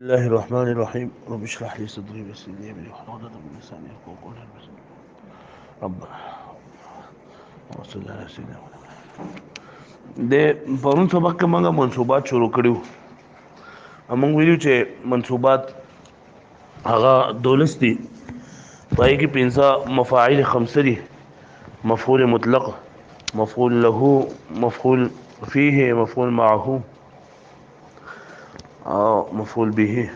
الله الرحمن الرحيم رب اشرح لي صدري ويسر لي امري واحلل عقدة من لساني يفقهوا قولي ربنا وصل على سيدنا محمد د پرون سبق کې موږ منصوبات شروع کړیو موږ ویلو چې منصوبات هغه دولس دي پای کې پنځه مفاعل خمسه دي مفعول مطلق مفعول له مفعول فيه مفعول معه او مفعول به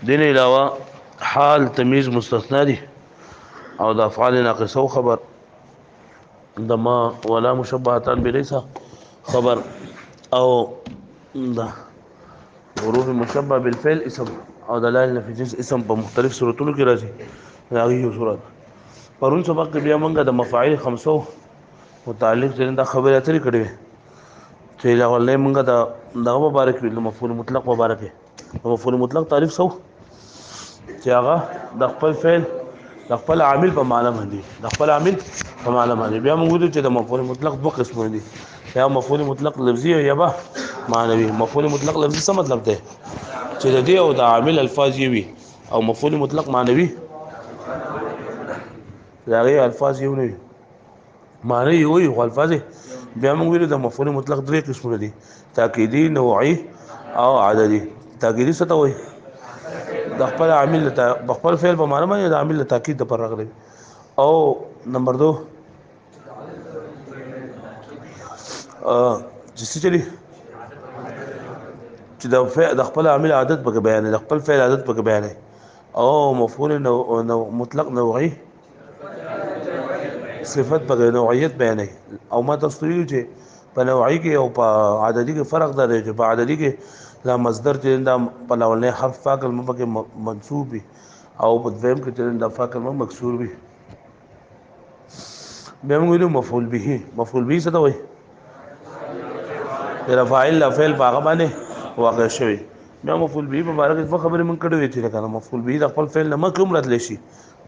دین علاوه حال تمیز مستثنا دي او د افعال ناقصه خبر د ما ولا مشبهتان بليس خبر او د حروف مشبه بالفعل اسم او دلائل نفي جنس اسم په مختلف صورتونو کې راځي راغي یو صورت پرون سبق کې بیا موږ د مفاعل خمسو متعلق ځین د خبرې اترې کړې چې لا ولې موږ د مبارک ویل مفعول مطلق مبارک مفعول مطلق تعریف سو چې هغه د خپل فعل د خپل عامل په معنا باندې د خپل عامل په معنا باندې بیا موږ ویل چې د مفعول مطلق دوه قسمونه دي یا مفعول مطلق لفظي او یا معنوي مفعول مطلق لفظي څه مطلب دی چې د دې او د عامل الفاظ یې وي او مفعول مطلق معنوي دا غي الفاظ یې نه معنی یو وي خو الفاظ بیا موږ ویل د مفعول مطلق درې قسمونه دي تاکیدی نوعي او عددي تاکیدی څه ته وایي د خپل عامل د خپل فعل په معنا باندې د عامل تاکید د پر راغلی او نمبر 2 چې چلی چې د خپل عامل عادت په بیان د خپل فعل عادت په بیان او مفعول مطلق نوعي صفت په نوعیت بیان او ما تفصیلی چې په نوعي کې او په عددي کې فرق دی چې په عددي کې دا مصدر چې دا په لولنې حرف فاعل مبکه منصوب وي او په دویم کې چې دا فاعل مکسور وي به موږ مفعول به څه ته وایي دا فاعل لا فعل باغ باندې واقع شوی بیا مفعول به په اړه څه خبرې مونږ کړې چې کنه مفعول به د خپل فعل نه مکم راتلی شي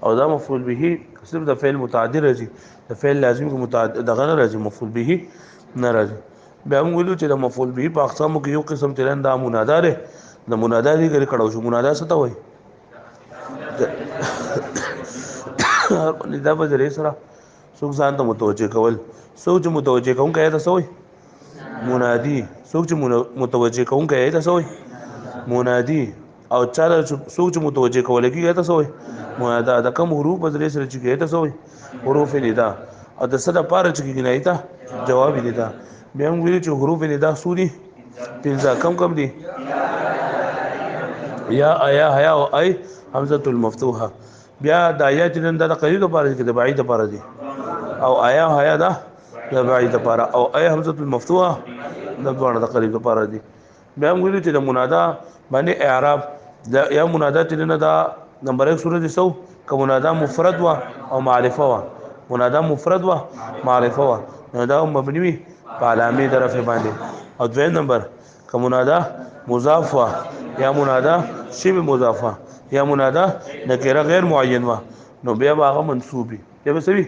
او دا مفعول به صرف د فعل متعدی راځي د فعل لازم کو متعدد دغه راځي مفعول به نه راځي بیا موږ ویلو چې د مفعول به په اقسامو کې یو قسم چې دا منادا ده د منادا دی ګر کړو شو منادا څه ته وایي دا به درې سره څوک ځان ته متوجه کول څوک متوجه کوم کوي تاسو وایي منادي څوک چې متوجه کوم کوي تاسو وایي منادي او چاله څوک چې متوجه کول کیږي تاسو وایي منادا د کوم حروف بدلې سره چې کوي تاسو وایي حروف ندا او د صدا پاره چې کیږي نه ایته جواب ندا بیا موږ ویل چې حروف ندا سوري پنځه کم دي یا آیا حیا او ای حمزه المفتوحه بیا د آیات نن د قریب لپاره کې د بعید لپاره دي او آیا حیا ده د بعید لپاره او ای حمزه المفتوحه د دوه د قریب لپاره دي بیا موږ ویل چې د منادا باندې اعراب د یا منادا چې نه دا نمبر 1 سورې سو کوم منادا مفرد وا او معرفه وا منادا مفرد وا معرفه وا دا مبني وي په علامه طرف باندې او دویم نمبر کوم منادا مضاف وا یا منادا شبه مضافه یا منادا نکره غیر معین وا نو بیا هغه منصوبي یا بسوي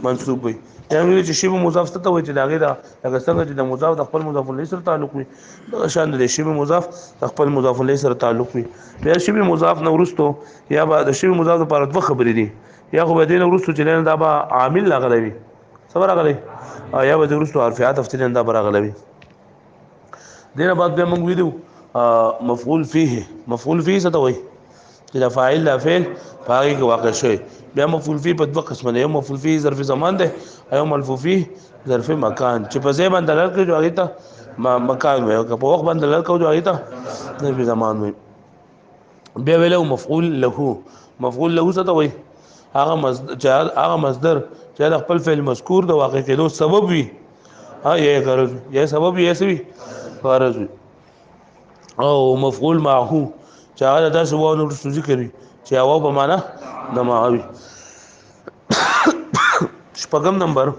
منصوب وي یا ویل چې شبه مضاف ته وایي چې دا غیر هغه څنګه چې د مضاف د خپل مضاف الیه سره تعلق وي د شان د شبه مضاف د خپل مضاف الیه سره تعلق وي بیا شبه مضاف نو ورستو یا د شبه مضاف لپاره دوه خبرې دي یا خو به دین ورستو چې دا به عامل لاغلوي صبر راغلی یا به ورستو حرف عطف چې دا براغلوي دینه بعد به موږ ویلو مفعول فيه څه ته وایي چې د فاعل لا فعل پاره کې واقع شوی بیا مفعول فيه په دوه قسمه دی یو مفعول فيه ظرف زمان دی او مفعول فيه ظرف مکان چې په ځای باندې دلالت کوي جو هغه ته مکان وي او په وخت باندې دلالت کوي جو هغه ته ظرف زمان وي بیا ویلو مفعول له څه ته وایي هغه مصدر چې د خپل فعل مذکور د واقع کېدو سبب وي یا غرض یا سبب یې سوي غرض وي او مفعول معه چې هغه تاسو وونه ورسو ذکر چې هوا په معنا د معوي شپږم نمبر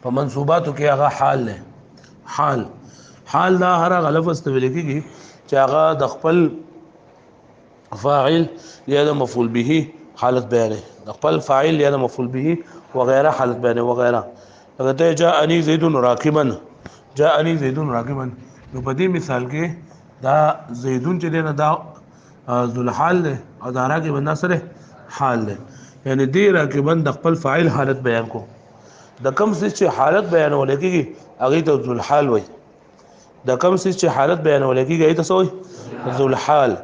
په منصوباتو کې هغه حال له حال دا هر غلط استویل کېږي چې هغه د خپل فاعل یا د مفعول به حالت بیانې د خپل فاعل یا د مفعول به وغيرها حالت بیانې وغيرها اگر ته جاءني زید راکبا نو په دې مثال کې دا زیدون چې دی نه دا ذل حال دی او دا راکبن دا سره حال دی یعنی دی راکبن د خپل فاعل حالت بیان کو د کم څه چې حالت بیانول کېږي هغه ته ذل حال وایي د کم څه چې حالت بیانول کېږي هغه ته څه وایي ذل حال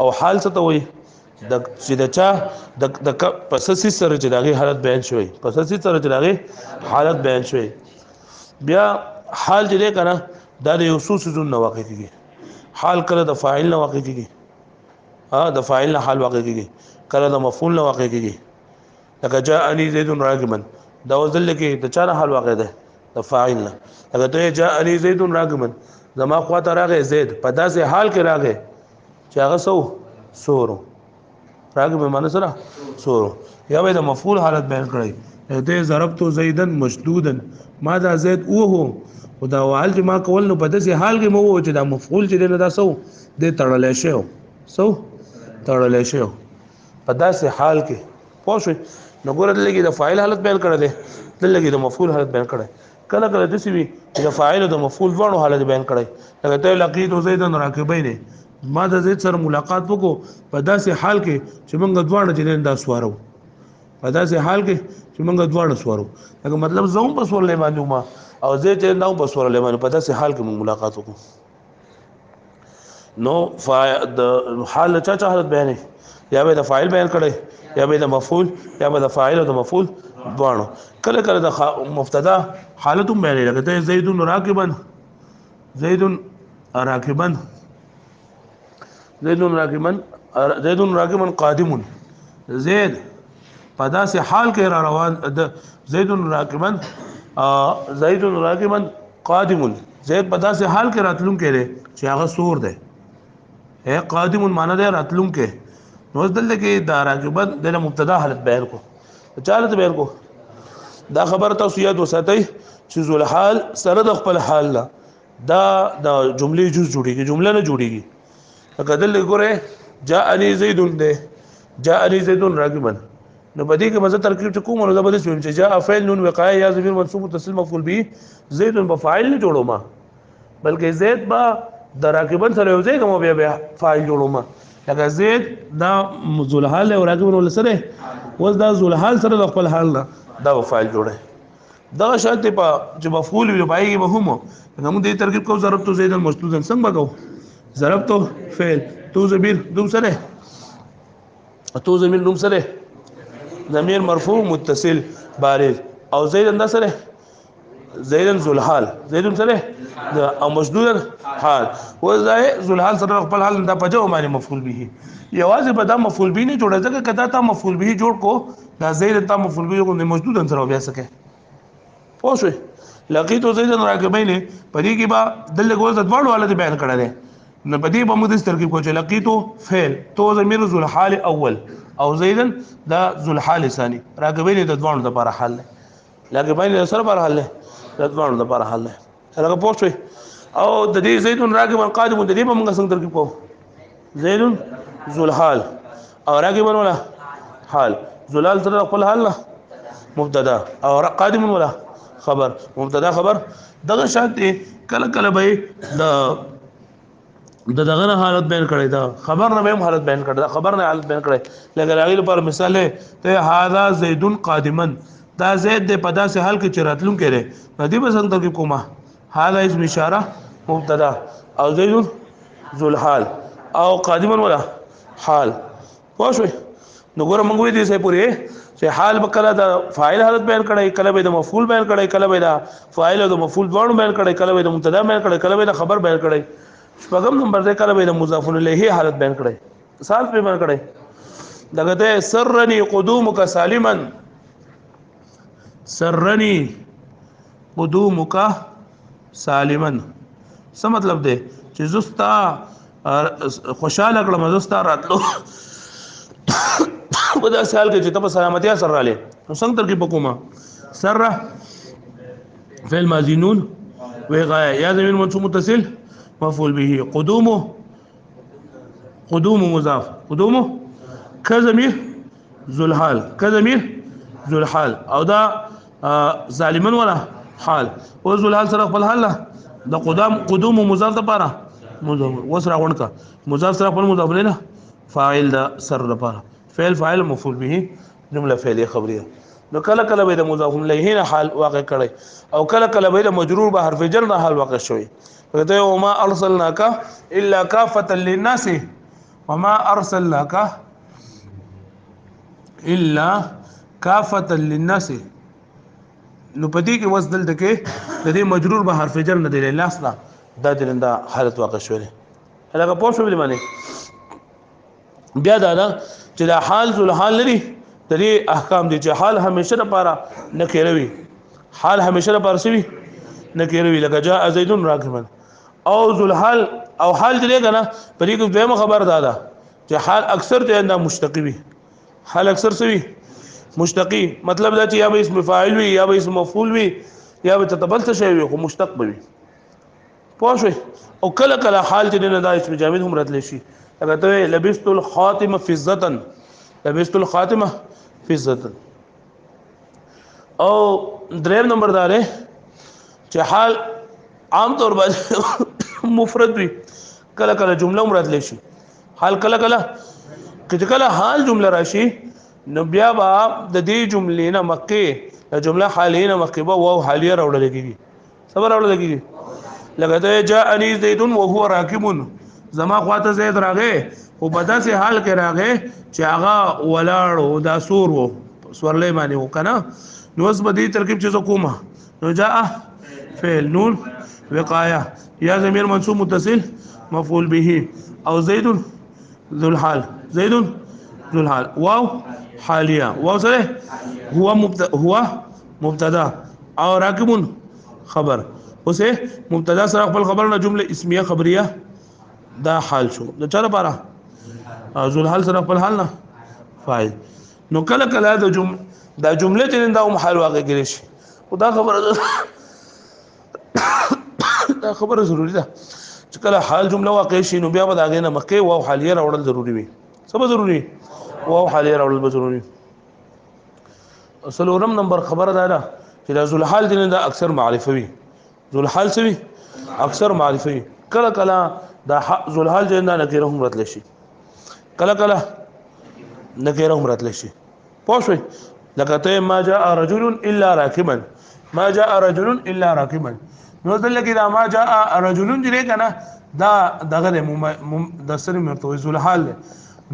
او حال څه ته وایي د چې د چا د پس سره چې دغه حالت بیان شوی پس سره چې دغه حالت بیان شوی بیا حال چې دی کنه دا د یو څه سيزون نه واقع کیږي حال کله د فاعل نه واقع کیږي د فاعل نه حال واقع کیږي کله د مفعول نه واقع کیږي لکه جاءني زيد راغبا دا وزل کې د چا نه حال واقع ده د فاعل نه لکه ته جاءني زيد راغبا زما خواته راغی زید په داسې حال کې راغی چې هغه سورو راغب معنی سره سورو یا به د مفعول حالت بیان کړی ته ضربت زیدن مشدودا ما دا زید او او دا حال چې ما کول نو په داسې حال کې مو چې دا مفعول چې نه دا د تړلې شو تړلې شو په داسې حال کې پوه شئ نو ګوره دلته د فاعل حالت بیان کړی دی دلته د مفعول حالت بیان کړی کله کله داسې وي چې د فاعل او د مفعول دواړو حالت بیان کړی لکه ته لقیت زیدن راکبین ما د زید سره ملاقات وکړو په داسې حال کې چې موږ دواړه چې دا سوارو په داسې حال کې چې موږ دواړه سوارو لکه مطلب زوم په سوار باندې ما او زید چې نو په سوار باندې په داسې حال کې موږ ملاقات وکړو نو د حال چا حالت بیانې یا به د فاعل بیان کړي یا به د مفعول یا به د فاعل او د مفعول دواړو کله کله د مبتدا حالت هم بیانې لکه زید راکبا زید راکبا زید راکبا قادم زید په داسې حال کې را روان زید راکبا قادم زید په داسې حال کې راتلون کې چې هغه سور دی قادم معنی دی راتلون کې نو دلته کې دا راکبا د مبتدا حالت بیان کو چالت بیان کو دا خبر تاسو یاد وساتئ چې ذل حال سره د خپل حال لا دا د جملې جز جوړیږي جمله نه جوړیږي کدل ګوره جاءني زید ده جاءني زید راکبا نو بدی کې مزه ترکیب چې کوم نو زبر اسم چې جاء فعل نون وقایه یا ضمیر منصوب متصل مفعول به زید بفاعل نه جوړو ما بلکې زید با د راکبا سره یو ځای کوم بیا فاعل جوړو ما لکه زید دا ذل حال او راکبا ول سره وز دا ذل حال سره د خپل حال دا فاعل جوړه دا شرط په چې مفعول وي پایږي به هم موږ دې ترکیب کو ضربت زید مشدودا څنګه وکاو ضربت فعل تو ضمیر دوم سره تو ضمیر دوم سره ضمیر مرفوع متصل بارز او زید اندر سره زیدن ذل حال زیدن سره او مشدودا حال و ذل حال سره خپل حال دا پجو باندې مفعول به یوازې په دا مفعول به نه جوړه ځکه کدا تا مفعول به جوړ کو دا زید تا مفعول به کو مشدودا سره بیا سکے پوه شئ لقیت زیدن راکبین پدې کې با دل ګول د دوړو حالت بیان کړل نو پدې په موږ د ترکیب کو چې لقیت فعل تو ضمیر ذل حال اول او زیدن دا ذل حال ثانی راکبین د دوړو د لپاره حل راکبین سره لپاره حل د دوړو د لپاره حل هغه پوه شئ او د دې زیدن راکبن قادم د دې په موږ څنګه ترکیب کو زیدن ذل حال او راکبن ولا حال ذل حال سره خپل حال مبتدا او قادم ولا خبر مبتدا خبر دغه شانت کله کله به دغه حالت بیان کړی دا خبر نه هم حالت بیان کړی دا خبر نه حالت بیان کړی لکه راغلی پر مثال ته هاذا زید قادما دا زید د پدا سے حال کې چراتلون کړي ندی به څنګه ترکیب کومه هاذا اسم اشاره مبتدا او زید ذل حال او قادما ولا حال پوښوي نو ګوره موږ دې سه پوری چې حال بکله د فاعل حالت بیان کړي کله به د مفعول بیان کړي کله به د فاعل او د مفعول دواړو بیان کړي کله به د مبتدا بیان کړي کله به د خبر بیان کړي شپږم نمبر دې کله به د مضاف الیه حالت بیان کړي مثال په بیان کړي دغه ته سرنی قدومک سالما سرنی قدومک سالما څه مطلب دی چې زستا خوشاله کړم زستا راتلو په دا سال کې چې تاسو سلامتی سره رااله نو څنګه ترکیب وکوما سره فعل ماضی نون وغايه یا ضمیر منصوب متصل مفعول به قدوم مضاف قدوم كضمير ذو الحال كضمير ذو الحال او دا ظالما ولا حال او ذو الحال سره خپل حال د قدوم مضاف لپاره مضاف وسره ونکا مضاف سره خپل مضاف نه فاعل دا سر لپاره فعل فاعل مفعول به جمله فعلیه خبریه نو کله کله به د مضاف الیه نه حال واقع کړي او کله کله به د مجرور به حرف جر نه حال واقع شوی ته وما ارسلناک الا کافه للناس وما ارسلناک الا کافه للناس نو پدې کې وصل دلته کې د دې مجرور به حرف جر نه دی لاس نه دا درنده حالت واقع شوی هغه پوه شو معنی بیا دا چې دا حال ذل حال لري د دې احکام دي چې حال همیشه لپاره نکیروي حال همیشه لپاره سوي نکیروي لکه جاء زید راکبا او ذل حال او حال دې کنه پرې کوم دیمه خبر دادا چې حال اکثر ته انده مشتقي وي حال اکثر سوي مشتقي مطلب دا چې یا به اسم فاعل وي یا به اسم مفعول وي یا به تتبلت شي وي خو مشتق وي پوه شئ او کله کله حال چې نه دا اسم جامد هم راتلی شي هغه ته لبست الخاتمه فضه لبست الخاتمه فضه او دریم نمبر دار چې حال عام طور باندې مفرد وي کله کله جمله هم راتلی شي حال کله کله کله حال جمله راشي نو بیا با د دې جملې نه مکه جمله حالیه نه مکه به واو حالیه راوړل کېږي صبر راوړل کېږي لکه ته جاءني زید وهو راكب زما خواته زید راغې او په داسې حال کې راغې چې هغه ولاړ او دا سور وو سورلې باندې وکنه نو اوس به دې ترکیب چې کومه نو جاء فعل نون وقايه یا ضمیر منصوب متصل مفعول به او زید ذو الحال زید ذو الحال واو حاليه واو سره هو مبتدا او راكب خبر اوسه مبتدا سره خپل خبر نه جمله اسمیه خبریه دا حال شو د چا لپاره ذو الحال سره خپل حال نه فاعل نو کله کله د جمله چې دا محل واقع کړي شي خدا خبره دا خبره ضروری ده چې کله حال جمله واقع شي نو بیا به دا غینه مکه او حالیه راوړل ضروری وي سبا ضروری او حالیه راوړل ضروری اصلورم نمبر خبره ده چې د ذو الحال دین دا اکثر معرفه وي ذو الحال سوي اکثر معرفه وي کله کله دا ذو الحال دین دا نکره هم راتل شي کله کله نکره هم راتل شي پوه شئ لکه ته ما جاء رجل الا راكبا ما جاء رجل الا راكبا نو دلته کې دا ما جاء رجل دې کنه دا دغه د سر مرتوي ذو الحال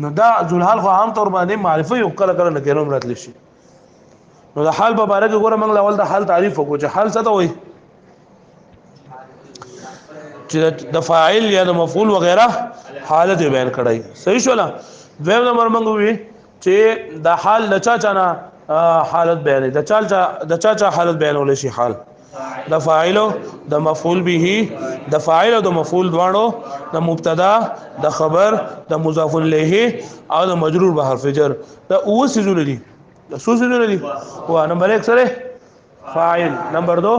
نو دا ذو الحال خو عام طور باندې معرفه یو کله کله نکره هم راتل شي نو د حال په اړه کې ګوره موږ اول د حال تعریف وکړو چې حال څه ته وایي چې د فاعل یا د مفعول وغیرہ حالت بیان کړای صحیح شولا دویم نمبر موږ وی چې د حال د چا چا حالت بیان د چا حالت بیانول شي حال د فاعل او د مفعول به د فاعل او د مفعول دواړو د مبتدا د خبر د مضاف الیه او د مجرور به حرف جر دا اوه سيزونه دي د څو سيزونه دي وا نمبر 1 سره فاعل نمبر 2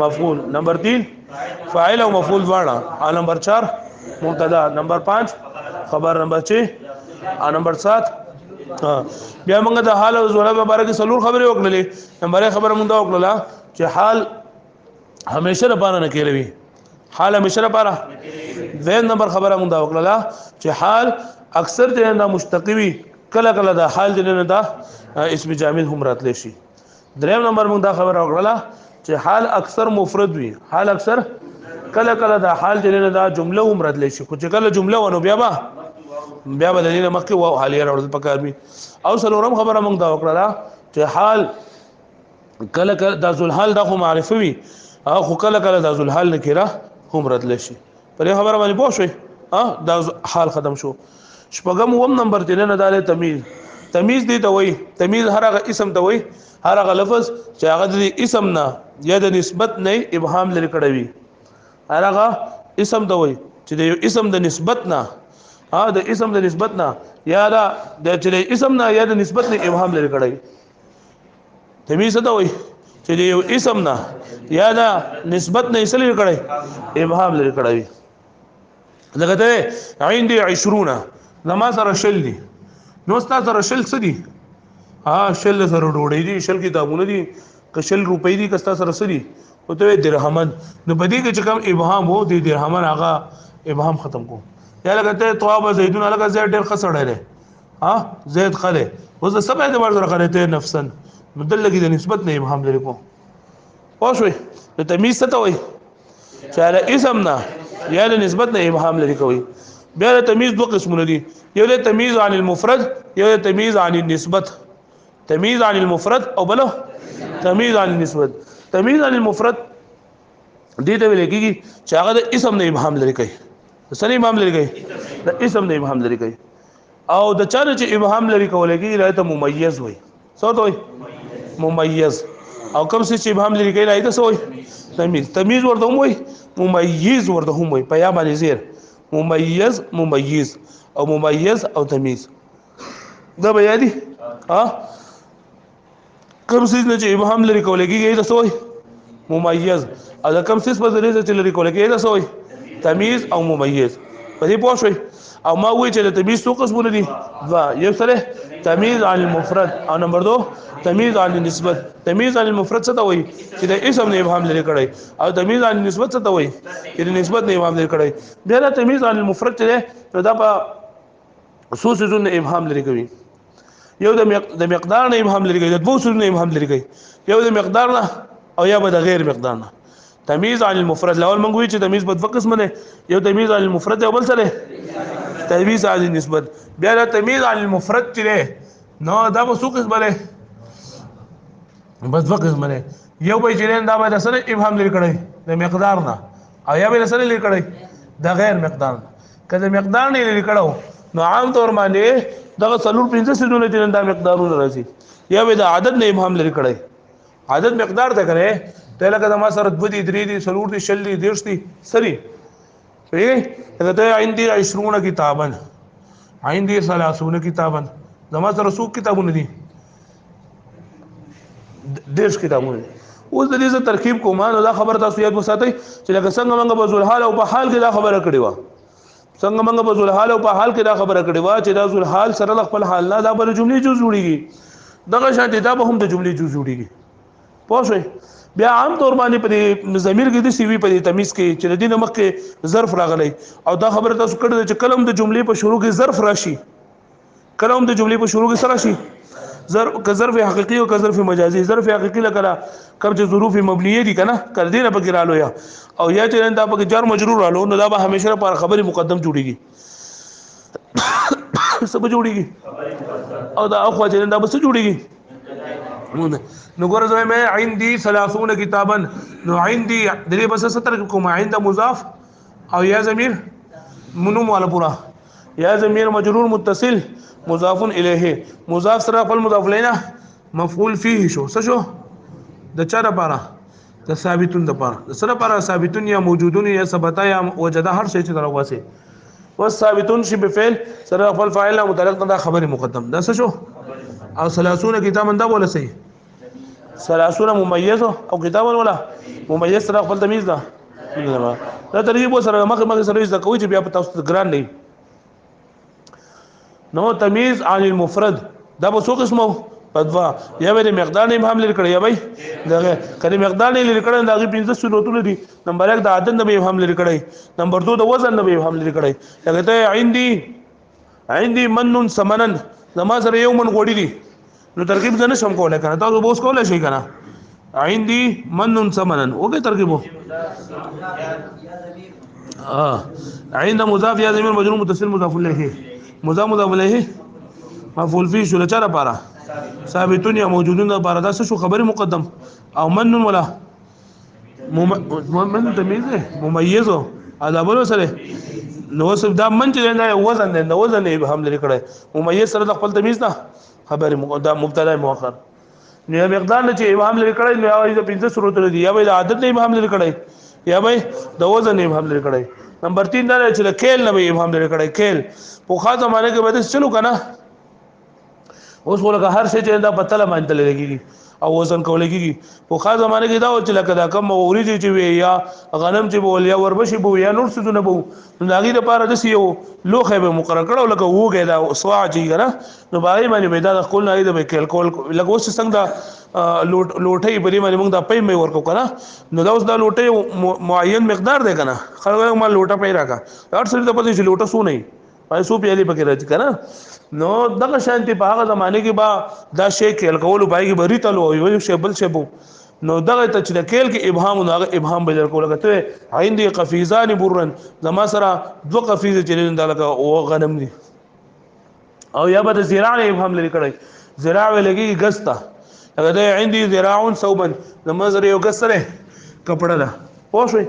مفعول نمبر 3 فاعل او مفعول دواړه نمبر 4 مبتدا نمبر 5 خبر نمبر 6 نمبر 7 بیا موږ د حال او ظرف لپاره کې څلور خبرې وکړلې نمبر 1 خبره موږ دا وکړه چې حال همیشه لپاره نه کېږي حال همیشه لپاره دویم نمبر خبره موږ دا وکړه چې حال اکثر د مشتقوي کله کله د حال د نه دا اسم جامد هم راتلی شي دریم نمبر موږ دا خبره وکړه چې حال اکثر مفرد وي حال اکثر کله کله د حال د نه دا جمله هم راتلی شي خو چې کله جمله ونو بیا به د دې مخکې او حالیه راوړل پکار وي او څلورم خبره موږ دا وکړه چې حال کله کله د ذل حال د معرفه وي خو کله کله د ذل حال نکره هم راتلی شي په خبره باندې پوه شئ دا حال ختم شو شپږم وم نمبر 3 نه داله تمیز دی ته وای تمیز هر هغه اسم ته وای هر هغه لفظ چې هغه د اسم نه یا د نسبت نه ابهام لري کړی وي هر هغه اسم ته وای چې د یو اسم د نسبت نه د اسم د نسبت نه یا د چې اسم نه یا د نسبت نه ابهام لري کړی تمیز ته وای چې د یو اسم نه یا د نسبت نه اصل لري کړی ابهام لري کړی لکه ته عندي 20 زما سره شل دي نو ستا سره شل څه دي شل سره ډوډۍ دي شل کتابونه دي که شل روپۍ دي که ستا سره څه دي او ته درهمن نو په دې کې چې کوم ابهام وو د درهمن هغه ابهام ختم کو یا لکه ته طواب زیدون لکه زید ډیر خسړی دی ها زید خله اوس د سبع اعتبار سره خله ته نفسا مدلګي د نسبت نه ابهام لري کو پوښوي د تمیز څه ته وای چې له اسم نه یا له نسبت نه ابهام لري کوي بیا د تمیز دوه قسمونه دي یو د تمیز عن المفرد یو د تمیز عن النسبت تمیز عن المفرد او بل تمیز عن النسبت تمیز عن المفرد دې ته ویل کېږي چې هغه د اسم نه ابهام لري کوي سره ابهام لري کوي د اسم نه ابهام لري کوي او د چا چې ابهام لري کول کېږي راته ممیز وای څه ته وای ممیز او کوم څه چې ابهام لري کوي راته څه وای تمیز ورته وای ممیز ورته وای په یا باندې زیر ممیز ممیز او ممیز او تمیز دا به یادي ها کوم څه چې ابهام لري کول کېږي راته څه وای ممیز او دا کوم څه په ذریعہ چې لري کول کېږي راته څه وای تمیز او ممیز په دې پوه شئ او ما وی چې د تمیز څو قسمونه دي وا یو سره تمیز عن المفرد او نمبر 2 تمیز عن النسبت تمیز عن المفرد څه ته وایي چې د اسم نه ابهام لري کړی او تمیز عن النسبت څه ته وایي چې د نسبت نه ابهام لري کړی بیا د تمیز عن المفرد چې دا په خصوص نه ابهام لري کوي یو د مقدار نه ابهام لري کوي د دوه سره نه ابهام لري کوي یو د مقدار نه او یا به د غیر مقدار نه تمیز عن المفرد الاول منغوي چې تمیز په دوه قسمه ده یو تمیز عن المفرد او بل سره تمیز عن النسبت بیا د تمیز عن المفرد چې نو دا په څو قسمه ده بس دوه قسمه ده یو به چې دا به سره ابهام لري کړی د مقدار نه او یا به سره لري کړی د غیر مقدار نه کله مقدار نه لري کړو نو عام طور باندې دا څلور پنځه سيزونه چې دا مقدارونه راځي یا به د عدد نه ابهام لري کړی عدد مقدار ته کړي ته لکه ما سره 2 دي 3 دي سلور دي شل دي دیرش دي سري پیږي ته عندي 20 کتابن عندي 30 کتابن زما سره څو کتابونه دي دیرش کتابونه اوس د دې ترکیب کوم نو دا خبر تاسو یاد وساتئ چې لکه څنګه موږ په ذل حال او په حال کې دا خبره کړې و څنګه موږ په ذل حال او په حال کې دا خبره کړې و چې دا ذل حال سره خپل حال نه دا پر جملې جوړ جوړيږي دغه شان دا به هم د جملې جوړ جوړيږي پوه بیا عام طور باندې په ضمیر کې د سی وی په تمیز کې چې د دې نمک کې ظرف راغلی او دا خبره تاسو کړه چې کلم د جملې په شروع کې ظرف راشي کلم د جملې په شروع کې سره شي ظرف حقيقي او ظرف مجازي ظرف حقيقي لکه کوم چې ظروف مبنيه دي کنه کړ دې نه پکې رالو یا او یا چې دا پکې جار مجرور رالو نو دا به همیشه پر خبري مقدم جوړيږي سب جوړيږي او دا اخو چې دا بس جوړيږي نو ګور زما مې عندي 30 کتابا نو عندي درې بس 70 کوم عند مضاف او یا ضمیر منو والا پورا یا ضمیر مجرور متصل مضاف الیه مضاف سره خپل مضاف لینا مفعول فيه شو څه شو د چا لپاره د ثابتون لپاره د سره لپاره ثابتون یا موجودون یا ثبتا یا وجدا هر شی چې دروازه والثابتون شی بفعل سره خپل فاعل متعلق دا خبر مقدم دا څه شو او 30 کتابا دا ولا صحیح 30 ممیز او کتابا ولا ممیز سره خپل تمیز ده دا ترغیب سره مخه سره د کوي چې بیا په تاسو ګران نه نو تمیز عن المفرد دا به څو قسمه پدوا یا به مقدار نه ابهام لري کړی یا به دا کله مقدار نه لري کړی دا 15 صورتونه دي نمبر 1 د عدد نه ابهام لري کړی نمبر 2 د وزن نه ابهام لري کړی هغه ته عندي من ثمنن زما سره یو من غوړي دي نو ترکیب ځنه شم کوله کنه تاسو بوس کوله شي کنه عندي من ثمنن اوګه ترکیبو عند مضاف یا ضمیر مجرور متصل مضاف الیه مضاف الیه مفعول فيه شو لچاره پارا ثابتون یا موجودون لپاره دا څه خبر مقدم او من ولا من تمیز ممیز او بل سره نو سب دا من چې دا وزن نه وزن ابهام لري کړه ممیز سره خپل تمیز نه خبر مقدم مبتدا مؤخر نو مقدار نه چې ابهام لري کړه نو یا 15 صورت لري یا به عادت نه ابهام لري کړه یا به د وزن نه ابهام لري کړه نمبر 3 دا چې کېل نه ابهام لري کړه کېل په خاصه معنی کې به چلو کنه اوس ولکه هر شی چې دا پتل باندې لګيږي او وزن کول کېږي په خاص زمانه کې دا و چې لکه دا کم اوریږي چې وي یا غنم چې بول یا وربشي بو یا نور څه نه بو نو هغه لپاره د یو لوخه به مقرر کړو لکه وګه دا سوا چې کنه نو باغی باندې به دا خپل نه د کېل کول لکه اوس څنګه دا لوټي بری باندې موږ دا پې مې ورکو کنه نو دا اوس دا لوټي معین مقدار دی کنه خلک ما لوټه پې راکا هر څه ته پته چې لوټه سو نه پای سو پیالي پکې راځي کنه نو دغه شانتي په هغه زمانه کې با دا شی کېل کول باغی بری تلو یو شی بل شی بو نو دغه ته چې کېل کې ابهام نو هغه ابهام به درکو لګته عندي قفیزان برن زما سره دو قفیز چې دلته او غنم دي او یا به زراع ابهام لري کړی زراع لګي غستا هغه ده عندي زراع صوبا زما سره یو غسره کپڑا ده پوښوي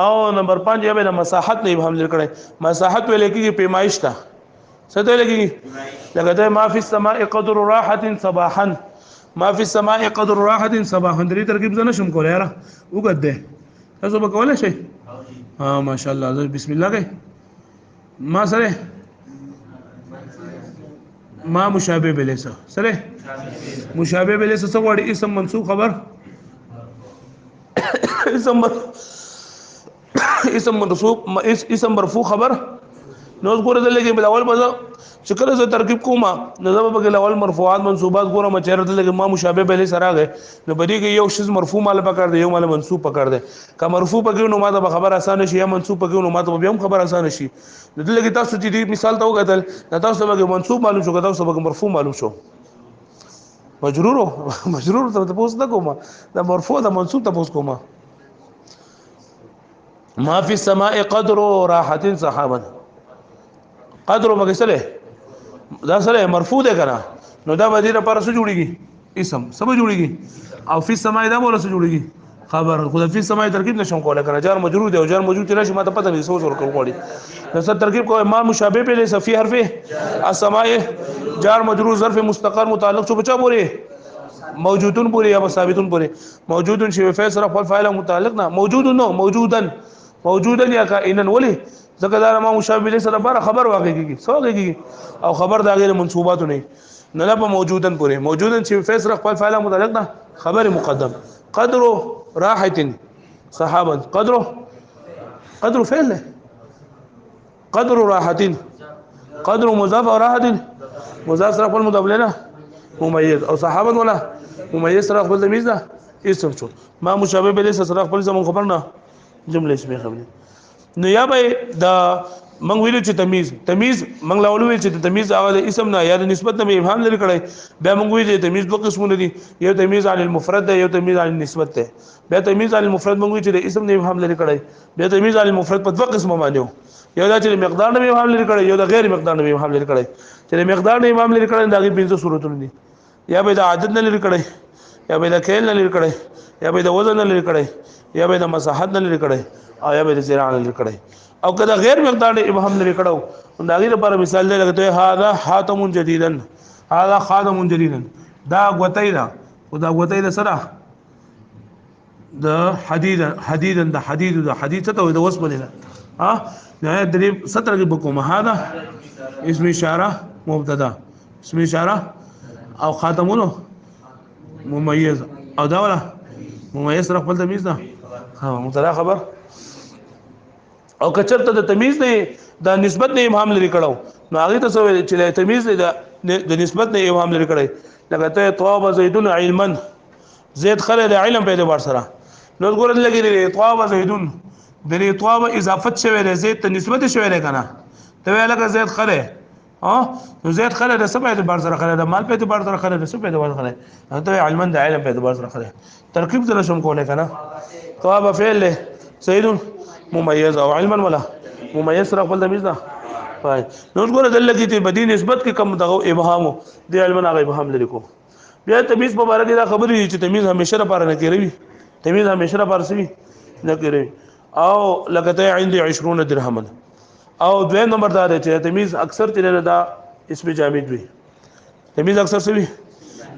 او نمبر 5 یا به مساحت نه ابهام لري کړی مساحت ولې کې پیمایش تا څه ته لګي لګه ده ما فی السماء قدر راحه صباحا ما فی السماء قدر راحه صباحا درې ترکیب زنه شم کولای یاره وګد ده تاسو به کولای شئ ها ماشاءالله بسم الله کوي ما سره ما مشابه بلیسا سره مشابه بلیسا څه وړي اسم منصوب خبر اسم منصوب اسم مرفوع خبر نو ګوره دلته کې بلاول بزه چې کله زه ترکیب کوم نو زه به لول مرفوعات منصوبات ګوره مچره دلته ما مشابه بلیسا راغی نو بدی کې یو شی مرفوع مال پکړ دی یو مال منصوب پکړ دی که مرفوع پکې نو ما ته خبر اسانه شي یا منصوب پکې نو ما ته بیا هم خبر اسانه شي دلته کې تاسو چې مثال ته وګورئ تاسو به منصوب معلوم شو تاسو به مرفوع معلوم شو مجرور ته تاسو نه کومه دا مرفوع دا منصوب تاسو کومه ما فی السماء قدر راحه صحابا قدر مګسله دا سره مرفوع ده کنه نو دا مدینه پر سره جوړیږي اسم سم جوړیږي او فی السماء دا مول سره جوړیږي خبر خدای فی السماء ترکیب نشم کوله کنه جار مجرور دی او جار موجود راشي ما ته پته نه سوچ ورکول غواړي نو سره ترکیب کوه ما مشابه په لسه فی حرف السماء جار مجرور ظرف مستقر متعلق شو بچا پوری موجودون پوری یا ثابتون پوری موجودون شی فعل سره خپل فاعل متعلق نه موجود نو موجودا یا کائنا ولی ځکه دا ما مشابه له سره بار خبر واقع کیږي سو کیږي او خبر دا غیر منصوبات نه نه په موجودن پوری موجودن چې فعل سره خپل فاعل متعلق نه خبر مقدم قدر راحه صحابا قدر فعل قدر راحه قدر مضاف او راحه مضاف سره خپل مضاف له مميز او صحابا ولا مميز سره خپل تمیز ده اسم شو ما مشابه به سره خپل زمون خبر نه جمله اسمه خبره نو یا به دا منګ ویل چې تمیز منګ لاول ویل چې تمیز هغه د اسم نه یا د نسبت نه ابهام لري کړي بیا منګ ویل چې تمیز دوه قسمونه دي یو تمیز علی المفرد ده یو تمیز علی النسبت ده بیا تمیز علی المفرد منګ ویل چې د اسم نه ابهام لري کړي بیا تمیز علی المفرد په دوه قسمه باندې یو دا چې مقدار نه ابهام لري کړي یو د غیر مقدار نه ابهام لري کړي چې مقدار نه ابهام لري کړي دا غي پنځه صورتونه دي یا به د عدد نه لري کړي یا به د کېل نه لري کړي یا به د وزن نه لري کړي یا به د مساحت نه لري کړي او یا به د زراع نه لري کړي او کله غیر مقدار نه ابهام لري کړو دا غي لپاره مثال دی لکه هاذا حاتم جديدا هاذا خاتم جديدا دا غوتای دا او دا غوتای دا سره د حدید د حدید ته د وسب نه ها نه درې 17 کې بکوم هاذا اسم اشاره مبتدا اسم اشاره او خاتمونو مميز او دا ولا مميز سره خپل تمیز ده ها مبتدا خبر او کچرته د تمیز نه د نسبت نه ابهام لري کړو نو هغه ته څه چې تمیز نه د نسبت نه ابهام لري کړی لکه ته طاب زیدون علما زید خله د علم په اعتبار سره نو ګورل لګی طاب زیدون د طاب اضافت شوی د زید ته نسبت شوی نه کنه ته لکه زید خله نو زید خله د سبع اعتبار سره خله د مال په اعتبار سره خله د سبع اعتبار خله ته علما د علم په اعتبار سره خله ترکیب زره شم کوله کنه طاب فعل زیدون مميز او علما ولا مميز سره خپل تمیز ده پای نو ګوره دلته کې بدی نسبت کې کم دغه ابهام دی علما هغه ابهام لري کو بیا تمیز په اړه دا خبرې چې تمیز همیشه لپاره نه کوي تمیز همیشه لپاره سوي نه کوي او لکه عندي 20 درهم او دویم نمبر دا دی چې تمیز اکثر تیر دا اسم جامد وي تمیز اکثر سوي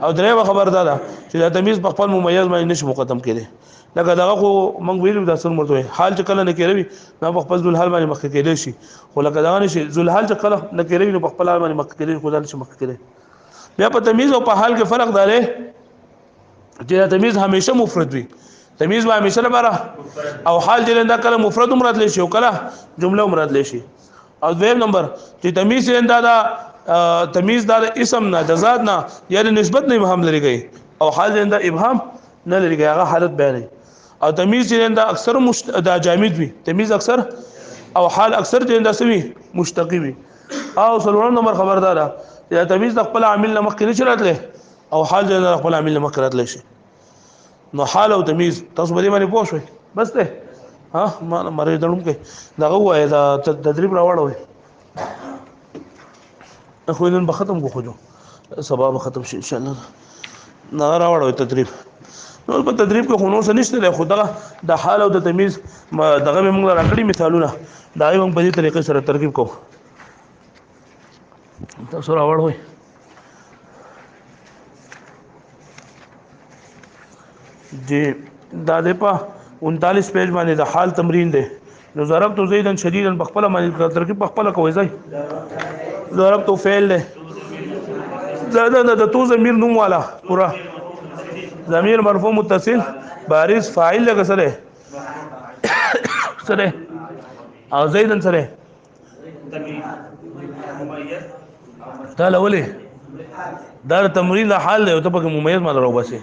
او درېمه خبر دا چې دا تمیز په خپل مميز باندې نشي مقدم کړي لکه داغه خو مونږ ویلو دا سن مرته حال چې کله نه کېروي نو په خپل ذل حال باندې مخ کېدل شي خو لکه دا نه شي ذل حال چې کله نه کېروي نو په خپل حال باندې مخ کېدل خو ځل شي مخ کېدل بیا په تمیز او په حال کې فرق دی چې تمیز همیشه مفرد وي تمیز به همیشه لپاره او حال دې دا کله مفرد مراد لشي او کله جمله مراد لشي او دویم نمبر چې تمیز دا تمیز دا اسم نه د ذات نه یعنی نسبت نه ابهام لري گئی او حال دې دا ابهام نه لري گئی هغه حالت بیان او تمیز دې دا اکثر دا جامد وي تمیز اکثر او حال اکثر دې دا سوي مشتقي وي او څلورم نمبر خبردار یا تمیز د خپل عامل نه مخکې نشي راتله او حال دې د خپل عامل نه مخکې راتلی شي نو حال او تمیز تاسو به دې باندې پوه شئ بس ته ها ما مری دړم کې دغه وای دا تدریب راوړوي خو نن به ختم کو خو سبا به ختم شي ان شاء الله نه راوړوي تدریب نو په تدریب کې خو نو څه نشته له خدای د حال او د تمیز دغه موږ راکړي مثالونه دا یو په دې طریقې سره ترکیب کوو تاسو راوړوي جی دا د په 39 پیج باندې د حال تمرین دی نو ضربت زیدن شدیدا بخپل باندې ترکیب بخپل کوي زای ضربت فعل له د تو ضمیر نوم والا پورا ضمیر مرفوع متصل بارز فاعل لګ سره سره او زیدن سره تعالی ولي دا تمرین د حال له ته په ممیز ما درو بسه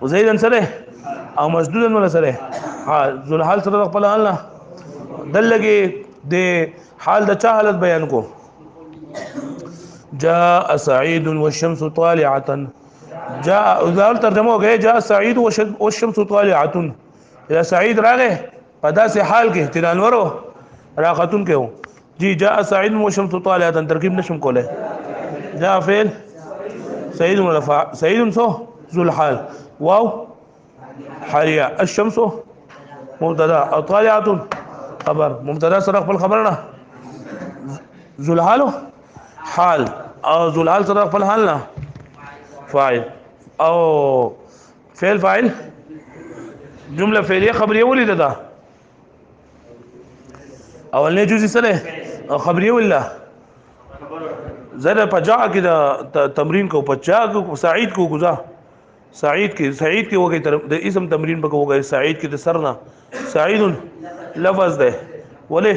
وزیدن سره او مسدودن ولا سره ذل حال سره خپل حال نه دلګي د حال د چا حالت بیان کو جاء سعيد والشمس طالعه جاء ذل ترجمه وکړه جاء سعيد والشمس طالعه یا سعيد راغه په داسې حال کې تلانورو راقتون کې جی جاء سعيد والشمس طالعه ترکیب نشم کوله جاء فعل سعيد ولا سعيد سو ذو الحال واو حاليا الشمس مبتدا او طالعه خبر مبتدا سره خپل خبر نه ذو الحال حال او ذو الحال سره خپل حال نه فاعل او فعل فاعل جمله فعليه خبريه ولید ده اولنی جزء سره خبريه ولا زره پجا کې دا تمرین کو پجا کو سعید کو گزا سعید کې وګي د اسم تمرین په وګي سعید کې د سرنا سعید لفظ ده ولې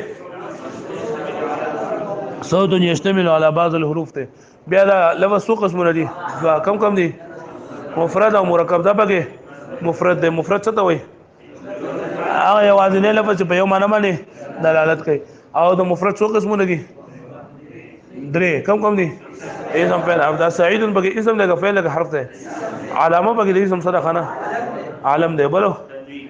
صوت يشتمل على بعض الحروف ته بیا دا لفظ څو قسمونه دي کم دي مفرد او مرکب دا پکې مفرد ده مفرد څه ته وایي هغه یوازینی لفظ په یو معنی باندې دلالت کوي او د مفرد څو قسمونه دي درې کم دي اسم فعل او دا سعید بګي اسم لګه فعل لګه حرف ده علامه بګي د اسم سره خانه عالم ده بلو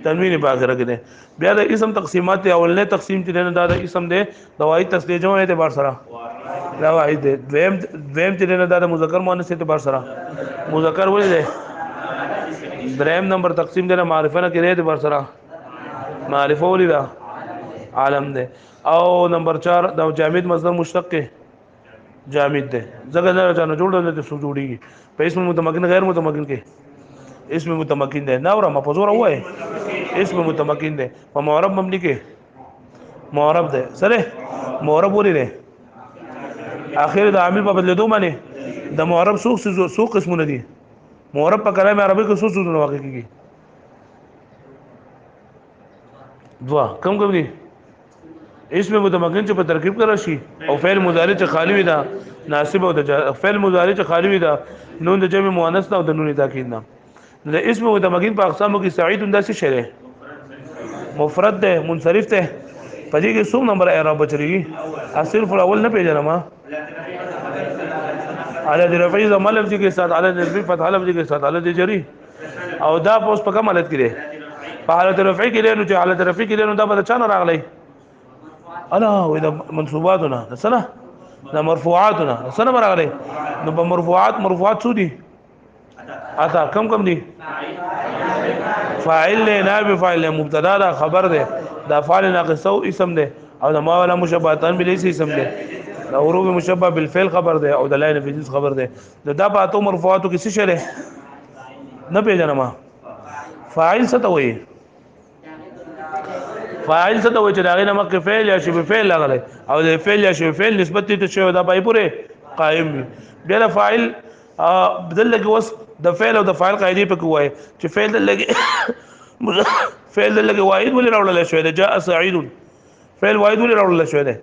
تنوین په اخره کې ده بیا د اسم تقسیمات اولنه تقسیم چې نه دا د اسم ده دوايي تصدیق جمع اعتبار سره دا واحد ده دویم چې نه دا د مذکر مؤنث اعتبار سره مذکر ولې ده دریم نمبر تقسیم ده معرفه نه کې اعتبار سره معرفه ولې ده عالم ده او نمبر 4 د جامد مصدر مشتق جامد ده زګر نه جانو جوړول دي سو جوړيږي په اسم متمکن غیر متمکن کې اسم متمکن ده ناوره مفزور وای اسم متمکن ده په معرب مبني کې معرب ده سره معرب ولې ده اخر د عامل په بدلیدو باندې د معرب سو قسمونه دي معرب په کلام عربي کې سو سوزونه واقع کیږي دوا کم دي اسم متمکن چې په ترکیب کې راشي او فعل مضارع چې خالی وي دا ناسب او د فعل مضارع چې خالی وي دا نون د جمع مؤنث او د نون تاکید نه د اسم متمکن په اقسامو کې سعید انداسي شری مفرد ده منصرف ده په دې کې څو نمبر اعراب بچريږي اصل پر اول نه پیژنم على رفعی ضمه لفظ کے ساتھ على نصب فتح لفظ کے ساتھ على جری او دا پوس په کوم حالت کې ده په حالت رفعی کې له نو چې حالت رفعی کې له نو دا به چا نه راغلی انا واذا منصوباتنا سنه دا مرفوعاتنا سنه راغلی نو په مرفوعات څو دي اتا کم دي فاعل له نائب فاعل مبتدا دا خبر ده دا فاعل ناقص او اسم ده او دا ما ولا مشبهتان بلیس اسم ده دا حروف مشبه بالفعل خبر ده او د لاین فیز خبر ده دا په اتو مرفوعاتو کې څه شری نه پیژنم فاعل څه ته وایي فاعل څه ته وایي چې دا غي نمک فعل یا شی فعل لغله او د فعل یا شی فعل نسبت ته شی دا پای پوره قائم بیا فاعل بدل لګي وس د فعل او د فاعل قاعده په کوه چې فعل دل لګي فعل دل لګي واحد ولې راوړل شوی دی جاء سعید فعل واحد ولې راوړل شوی دی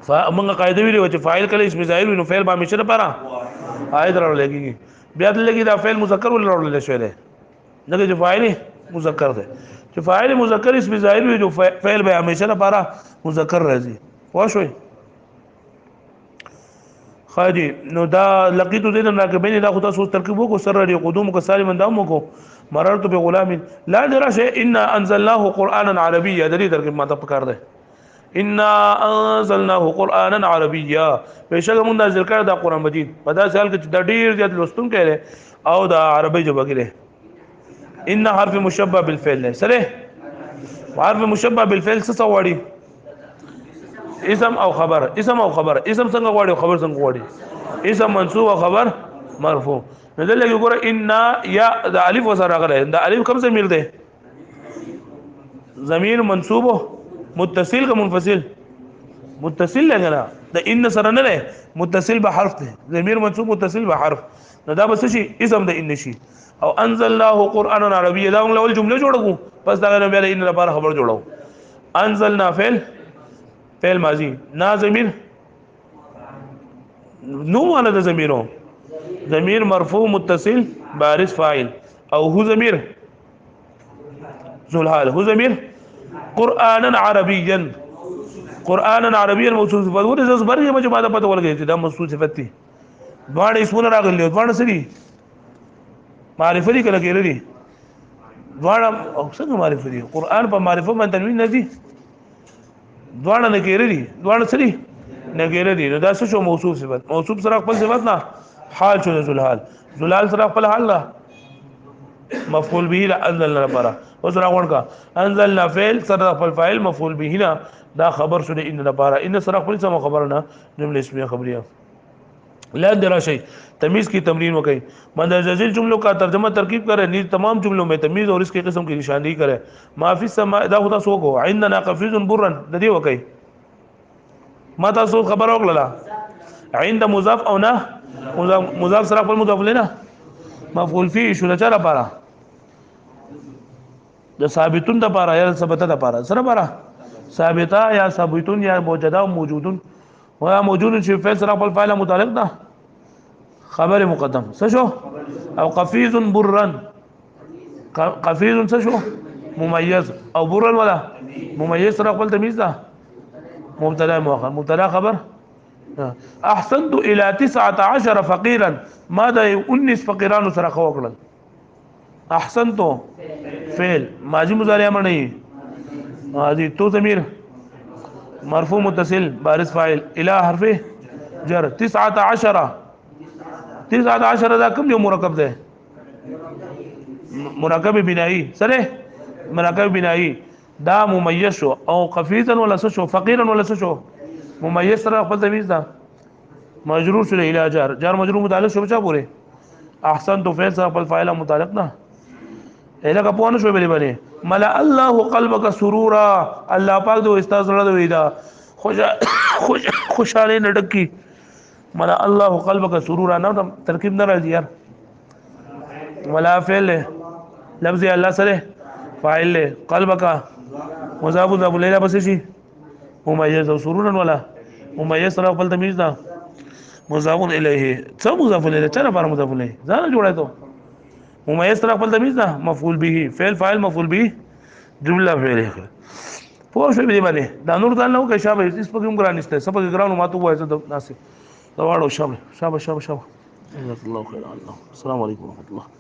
فمنګه قاعده ویلو چې فاعل کله اسم ظاهر وي نو فعل به همیشه لپاره عائد راوړل کېږي بیا دل لګي دا فعل مذکر ولې راوړل شوی دی دغه چې فاعل مذکر دی چې فاعل مذکر اسم ظاهر وي نو فعل به همیشه لپاره مذکر راځي واښوي خاجي نو دا لقيت زيد راكبين دا خو تاسو ترکیب وکړو سره لري قدوم کو سالم اندام وکړو مررت بغلام لا درشه ان انزلناه قرانا عربيا د دې ترکیب ماته پکار ده ان انزلناه قرانا عربيا بشک مون نازل کړ دا قران مجید په دا سال کې د ډیر زیات لوستون کړي او دا عربی ژبه کې ان حرف مشبه بالفعل سره حرف مشبه بالفعل څه وړي اسم او خبر اسم څنګه غواړي خبر څنګه غواړي اسم منصوب او خبر مرفوع نو دلته ګوره ان یا د الف وسره غره د الف کوم ضمیر ده ضمیر منصوب متصل کا منفصل متصل لګلا د ان سره نه ده متصل به حرف ده ضمیر منصوب متصل به حرف نو دا بس شي اسم د ان شي او انزلناه قرانا عربيا دا اول جمله جوړو پس دا نه بیا ان لپاره خبر جوړو انزلنا فعل ماضی نا ضمیر نو والا د ضمیرو ضمیر مرفوع متصل بارز فاعل او هو ضمیر ذو الحال هو ضمیر قرانا عربيا موصوف صفات ورته زبرګه مجه ماده پته ولګی دا موصوف صفت دي دواړه اسمونه راغلي دواړه سړي معرفت دي کله کېږي دواړه او څنګه معرفت دي قران په معرفت باندې تنوین نه دي دواړه نه کېږي دواړه سړي نه کېږي نو دا څه شو موصوف صفت موصوف سره خپل صفت نه حال شو ذل حال سره خپل حال نه مفعول به لا انزلنا لپاره وسره ورکا انزلنا فعل سره خپل فاعل مفعول به نه دا خبر شو ان لپاره ان سره خپل څه خبر نه جمله اسمیه خبریه لا درا شيء تمیز کی تمرین وکي مندرجه جملوں کا ترجمہ ترکیب کرے نیز تمام جملوں میں تمیز اور اس کے قسم کی نشاندہی کرے ما فی السماء دا خدا سو کو عندنا قفیز برا د دې وکي ما تاسو خبر وکړه عند مضاف او نه مضاف سره خپل مضاف لنا مفعول فيه شو لچا لپاره د ثابتون د لپاره یا ثبته د لپاره سره لپاره ثابته یا ثابتون یا موجوده موجودون ویا موجود چې فعل سره خپل فاعل متعلق ده خبر مقدم څه شو او قفیز برا قفیز څه شو ممیز او برا ولا ممیز سره خپل تمیز ده مبتدا مؤخر مبتدا خبر احسنت الى 19 فقيرا ماذا 19 فقيران سره خو وکړل احسنت فعل ماضی مضارع معنی هذه تو ضمیر مرفوع متصل بارز فاعل الى حرف جر 19 دا کوم یو مرکب ده مرکب بنایی سره مرکب بنایی دا ممیز شو او قفیزا ولا شو فقيرا ولا شو ممیز سره خپل تمیز ده مجرور شو الى جار مجرور متعلق شو بچا پوره احسن تو فعل سره خپل فاعل متعلق نه اله کا پونه شو باندې ملا الله قلبك سرورا الله پاک دو استاد زړه دوی دا خوشاله نډکی ملا الله قلبك سرورا نو ترکیب نه راځي یار ملا فعل لفظ الله سره فاعل قلبك مضاف الیه بس شي ممیز او سرورا ولا ممیز سره خپل تمیز دا مضاف الیه څه مضاف الیه چا لپاره مضاف الیه ځان جوړای ته ممیز سره خپل تمیز دا مفعول به فعل فاعل مفعول به جمله فعلیه پوه شو به باندې دا نور ځان نو کې شابه اس په کوم ګران نشته سبا ګرانو ماته وایي ته ناسي دا واړو شابه الله خیر الله السلام علیکم ورحمت الله